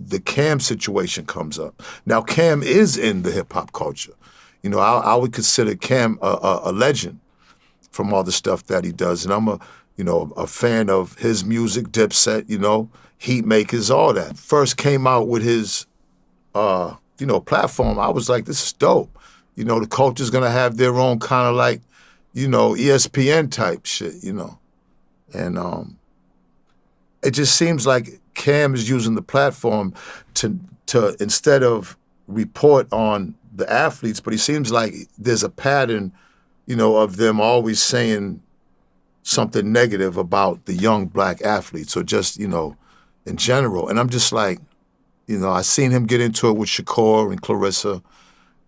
the Cam situation comes up. Now, Cam is in the hip hop culture. You know, I would consider Cam a legend from all the stuff that he does, and I'm a fan of his music, Dipset, you know, Heatmakers, all that. First came out with his, platform. I was like, this is dope. You know, the culture's gonna have their own kind of like, ESPN type shit, and it just seems like Cam is using the platform to instead of report on the athletes, but he seems like there's a pattern, of them always saying something negative about the young black athletes or just, in general. And I'm just like, I seen him get into it with Shakur and Clarissa.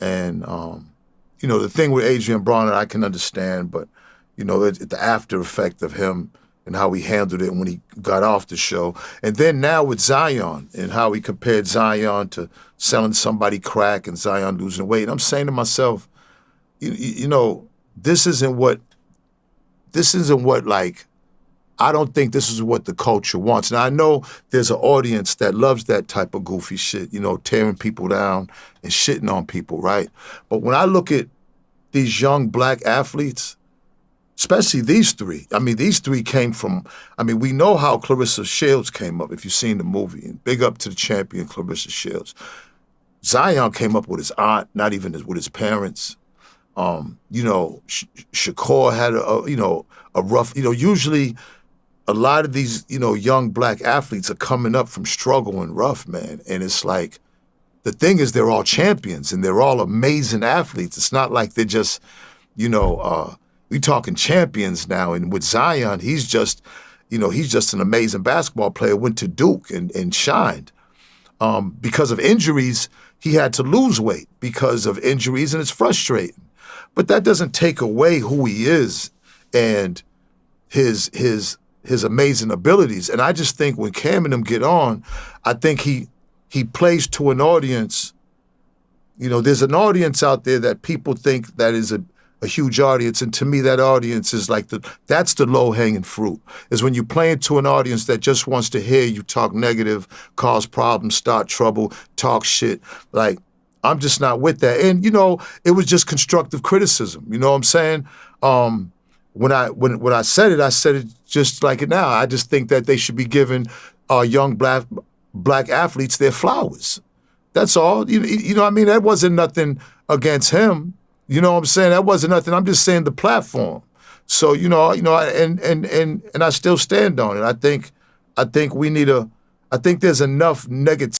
And, the thing with Adrian Bronner, I can understand, but, the after effect of him and how he handled it when he got off the show. And then now with Zion and how he compared Zion to selling somebody crack and Zion losing weight. And I'm saying to myself, this isn't what I don't think this is what the culture wants. Now, I know there's an audience that loves that type of goofy shit, tearing people down and shitting on people, right? But when I look at these young black athletes, especially these three, these three came from, we know how Clarissa Shields came up, if you've seen the movie. And big up to the champion, Clarissa Shields. Zion came up with his aunt, not even with his parents. Shakur had a rough, usually a lot of these, young black athletes are coming up from struggle and rough, man. And it's like, the thing is they're all champions and they're all amazing athletes. It's not like they're just, we talking champions now. And with Zion, he's just an amazing basketball player, went to Duke and shined. Because of injuries, he had to lose weight because of injuries, and it's frustrating. But that doesn't take away who he is and his amazing abilities. And I just think when Cam and them get on, I think he plays to an audience. There's an audience out there that people think that is a huge audience. And to me, that audience is like that's the low-hanging fruit, is when you're playing to an audience that just wants to hear you talk negative, cause problems, start trouble, talk shit. Like, I'm just not with that. And, it was just constructive criticism. You know what I'm saying? When I said it just like it now. I just think that they should be giving young black athletes their flowers. That's all. That wasn't nothing against him. You know what I'm saying? That wasn't nothing. I'm just saying the platform. So, and I still stand on it. I think we need I think there's enough negativity